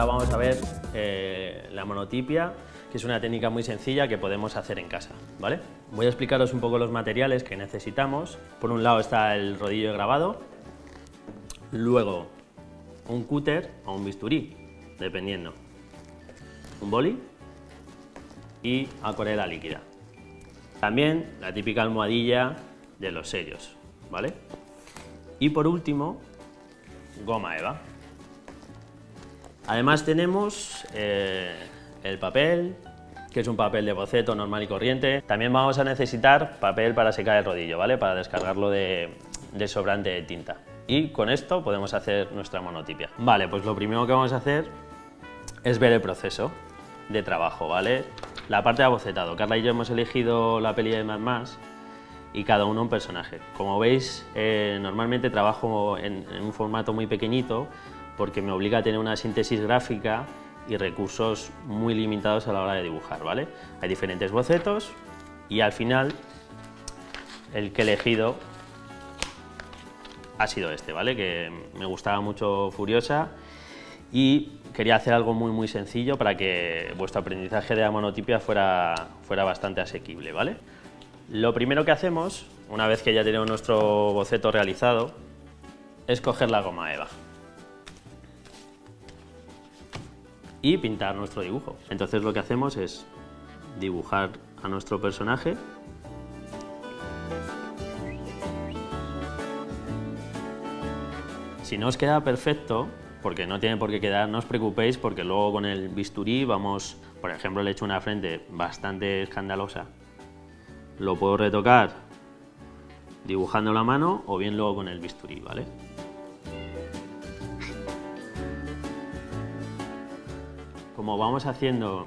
ahora vamos a ver la monotipia, que es una técnica muy sencilla que podemos hacer en casa, ¿vale? Voy a explicaros un poco los materiales que necesitamos. Por un lado está el rodillo de grabado, luego un cúter o un bisturí, dependiendo, un boli y acuarela líquida. También la típica almohadilla de los sellos, ¿vale? Y por último, goma eva. Además tenemos el papel, que es un papel de boceto normal y corriente. También vamos a necesitar papel para secar el rodillo, ¿vale? Para descargarlo de sobrante de tinta. Y con esto podemos hacer nuestra monotipia. Vale, pues lo primero que vamos a hacer es ver el proceso de trabajo, ¿vale? La parte de abocetado. Carla y yo hemos elegido la peli de Mad Max y cada uno un personaje. Como veis, normalmente trabajo en un formato muy pequeñito porque me obliga a tener una síntesis gráfica y recursos muy limitados a la hora de dibujar, ¿vale? Hay diferentes bocetos y al final el que he elegido ha sido este, ¿vale? Que me gustaba mucho Furiosa y quería hacer algo muy sencillo para que vuestro aprendizaje de la monotipia fuera bastante asequible, ¿vale? Lo primero que hacemos, una vez que ya tenemos nuestro boceto realizado, es coger la goma eva y pintar nuestro dibujo. Entonces lo que hacemos es dibujar a nuestro personaje . Si no os queda perfecto, porque no tiene por qué quedar, no os preocupéis porque luego con el bisturí vamos, por ejemplo, le he hecho una frente bastante escandalosa, lo puedo retocar dibujando la mano o bien luego con el bisturí, ¿vale? Como vamos haciendo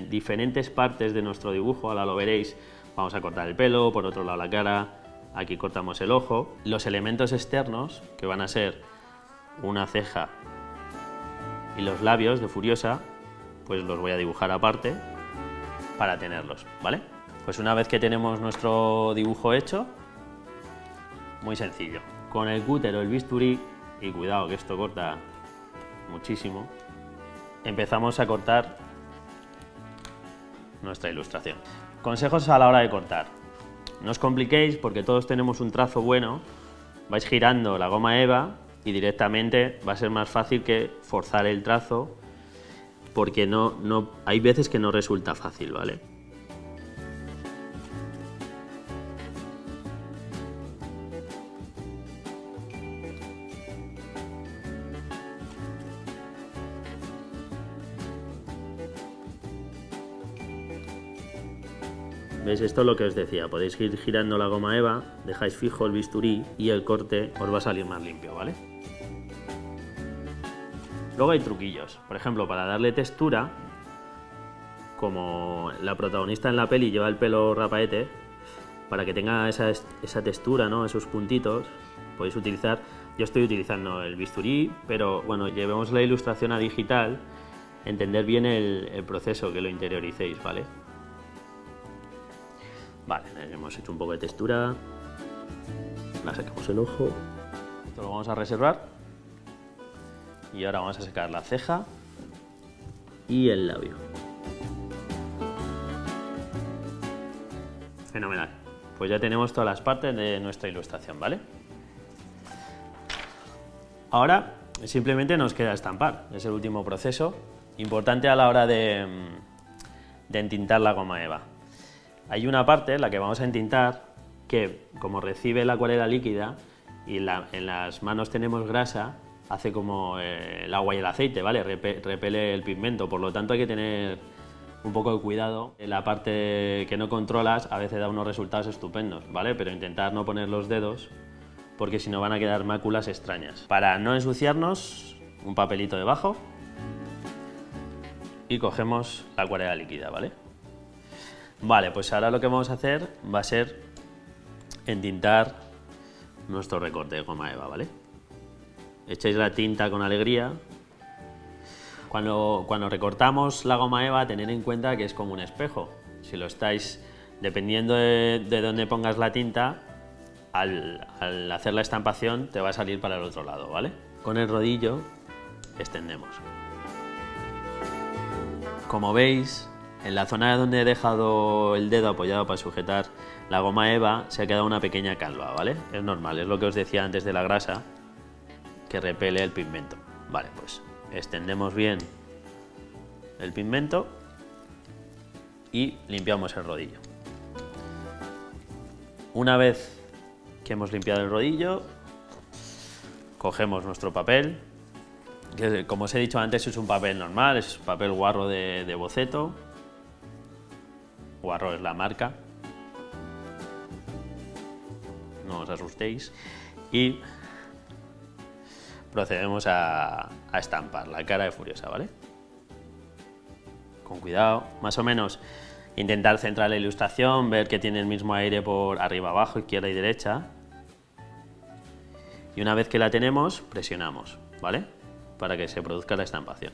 diferentes partes de nuestro dibujo, ahora lo veréis, vamos a cortar el pelo, por otro lado la cara, aquí cortamos el ojo. Los elementos externos, que van a ser una ceja y los labios de Furiosa, pues los voy a dibujar aparte para tenerlos, ¿vale? Pues una vez que tenemos nuestro dibujo hecho, muy sencillo. Con el cúter o el bisturí, y cuidado que esto corta muchísimo, empezamos a cortar nuestra ilustración. Consejos a la hora de cortar. No os compliquéis porque todos tenemos un trazo bueno, vais girando la goma eva y directamente va a ser más fácil que forzar el trazo porque hay veces que no resulta fácil, ¿vale? ¿Veis? Esto es lo que os decía, podéis ir girando la goma eva, dejáis fijo el bisturí y el corte os va a salir más limpio, ¿vale? Luego hay truquillos, por ejemplo, para darle textura, como la protagonista en la peli lleva el pelo rapaete, para que tenga esa textura, ¿no? Esos puntitos, podéis utilizar, yo estoy utilizando el bisturí, pero bueno, llevemos la ilustración a digital, entender bien el proceso, que lo interioricéis, ¿vale? Vale, hemos hecho un poco de textura, la sacamos el ojo, esto lo vamos a reservar y ahora vamos a sacar la ceja y el labio. Fenomenal, pues ya tenemos todas las partes de nuestra ilustración, ¿vale? Ahora simplemente nos queda estampar, es el último proceso, importante a la hora de entintar la goma eva. Hay una parte, la que vamos a entintar, que como recibe la acuarela líquida y en las manos tenemos grasa, hace como el agua y el aceite, ¿vale? Repele el pigmento, por lo tanto hay que tener un poco de cuidado. En la parte que no controlas a veces da unos resultados estupendos, ¿vale? Pero intentar no poner los dedos porque si no van a quedar máculas extrañas. Para no ensuciarnos, un papelito debajo y cogemos la acuarela líquida, ¿vale? Vale, pues ahora lo que vamos a hacer va a ser entintar nuestro recorte de goma eva, ¿vale? Echáis la tinta con alegría. Cuando recortamos la goma eva, tened en cuenta que es como un espejo. Si lo estáis, dependiendo de dónde pongas la tinta, al hacer la estampación te va a salir para el otro lado, ¿vale? Con el rodillo extendemos. Como veis, en la zona donde he dejado el dedo apoyado para sujetar la goma eva se ha quedado una pequeña calva, ¿vale? Es normal, es lo que os decía antes de la grasa, que repele el pigmento. Vale, pues extendemos bien el pigmento y limpiamos el rodillo. Una vez que hemos limpiado el rodillo, cogemos nuestro papel, que como os he dicho antes es un papel normal, es un papel Guarro de boceto. Guarro es la marca, no os asustéis, y procedemos a estampar la cara de Furiosa, ¿vale? Con cuidado, más o menos intentar centrar la ilustración, ver que tiene el mismo aire por arriba, abajo, izquierda y derecha. Y una vez que la tenemos, presionamos, ¿vale? Para que se produzca la estampación.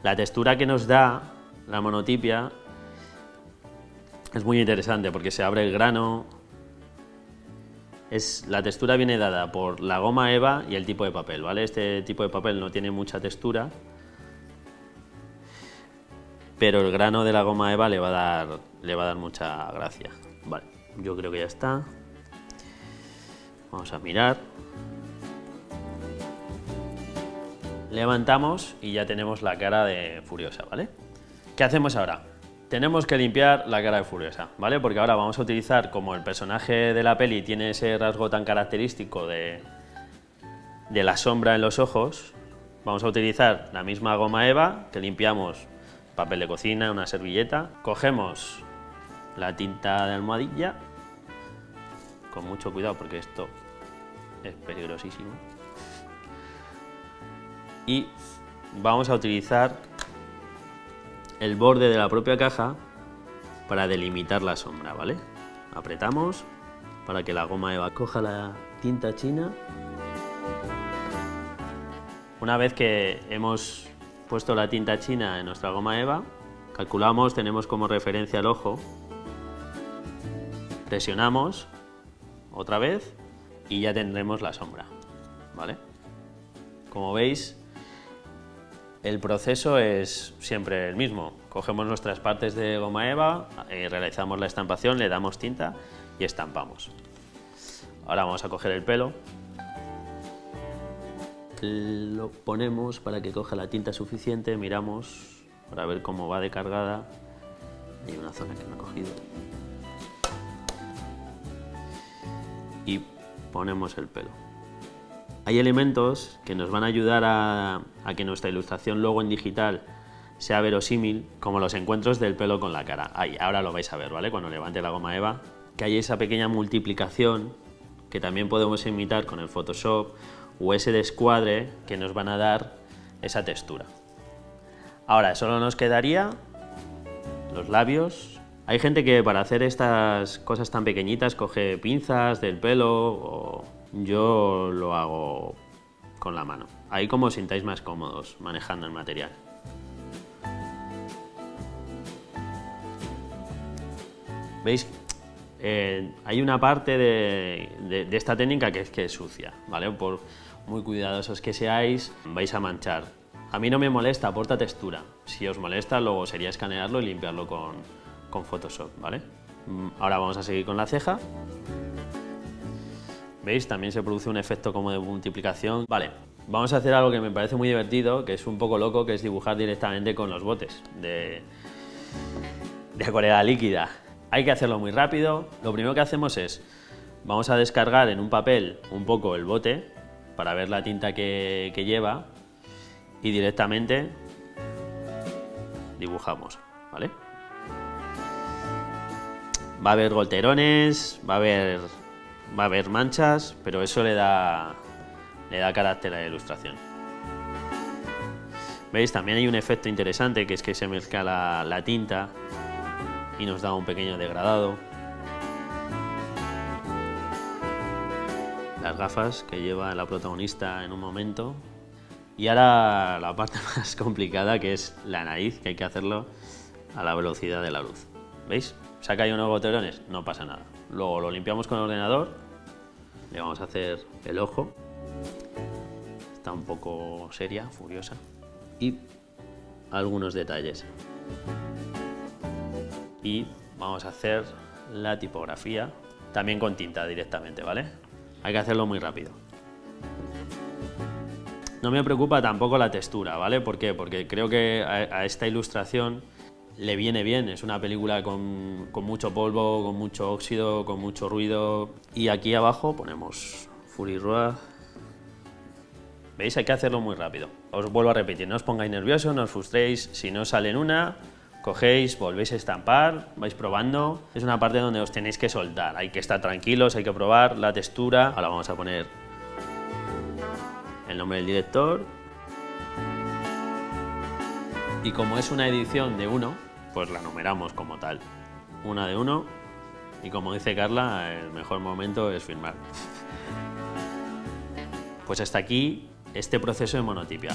La textura que nos da la monotipia es muy interesante porque se abre el grano. La textura viene dada por la goma eva y el tipo de papel, ¿vale? Este tipo de papel no tiene mucha textura, pero el grano de la goma eva le va a dar mucha gracia. Vale, yo creo que ya está. Vamos a mirar. Levantamos y ya tenemos la cara de Furiosa, ¿vale? ¿Qué hacemos ahora? Tenemos que limpiar la cara de Furiosa, ¿vale? Porque ahora vamos a utilizar, como el personaje de la peli tiene ese rasgo tan característico de la sombra en los ojos, vamos a utilizar la misma goma eva que limpiamos, papel de cocina, una servilleta, cogemos la tinta de almohadilla, con mucho cuidado porque esto es peligrosísimo, y vamos a utilizar el borde de la propia caja para delimitar la sombra, ¿vale? Apretamos para que la goma eva coja la tinta china. Una vez que hemos puesto la tinta china en nuestra goma eva, calculamos, tenemos como referencia el ojo, presionamos otra vez y ya tendremos la sombra, ¿vale? Como veis, el proceso es siempre el mismo. Cogemos nuestras partes de goma eva, realizamos la estampación, le damos tinta y estampamos. Ahora vamos a coger el pelo, lo ponemos para que coja la tinta suficiente, miramos para ver cómo va de cargada. Hay una zona que no ha cogido. Y ponemos el pelo. Hay elementos que nos van a ayudar a que nuestra ilustración luego en digital sea verosímil, como los encuentros del pelo con la cara. Ahora lo vais a ver, ¿vale? Cuando levante la goma eva, que hay esa pequeña multiplicación que también podemos imitar con el Photoshop, o ese descuadre que nos van a dar esa textura. Ahora solo nos quedaría los labios. Hay gente que para hacer estas cosas tan pequeñitas coge pinzas del pelo, o yo lo hago con la mano. Ahí como os sintáis más cómodos manejando el material. ¿Veis? Hay una parte de esta técnica que es sucia, ¿vale? Por muy cuidadosos que seáis, vais a manchar. A mí no me molesta, aporta textura. Si os molesta, luego sería escanearlo y limpiarlo con Photoshop, ¿vale? Ahora vamos a seguir con la ceja. ¿Veis? También se produce un efecto como de multiplicación. Vale, vamos a hacer algo que me parece muy divertido, que es un poco loco, que es dibujar directamente con los botes de acuarela líquida. Hay que hacerlo muy rápido. Lo primero que hacemos es, vamos a descargar en un papel un poco el bote para ver la tinta que lleva y directamente dibujamos, ¿vale? Va a haber golterones, va a haber manchas, pero eso le da carácter a la ilustración. ¿Veis? También hay un efecto interesante, que es que se mezcla la tinta y nos da un pequeño degradado. Las gafas que lleva la protagonista en un momento. Y ahora la parte más complicada, que es la nariz, que hay que hacerlo a la velocidad de la luz. ¿Veis? ¿Se ha caído unos goterones? No pasa nada. Luego lo limpiamos con el ordenador, le vamos a hacer el ojo. Está un poco seria, Furiosa. Y algunos detalles. Y vamos a hacer la tipografía también con tinta directamente, ¿vale? Hay que hacerlo muy rápido. No me preocupa tampoco la textura, ¿vale? ¿Por qué? Porque creo que a esta ilustración le viene bien. Es una película con mucho polvo, con mucho óxido, con mucho ruido. Y aquí abajo ponemos Fury Road. ¿Veis? Hay que hacerlo muy rápido. Os vuelvo a repetir, no os pongáis nerviosos, no os frustréis. Si no sale en una, cogéis, volvéis a estampar, vais probando. Es una parte donde os tenéis que soltar. Hay que estar tranquilos, hay que probar la textura. Ahora vamos a poner el nombre del director. Y como es una edición de 1, pues la numeramos como tal. Una de 1. Y como dice Carla, el mejor momento es firmar. Pues hasta aquí este proceso de monotipia.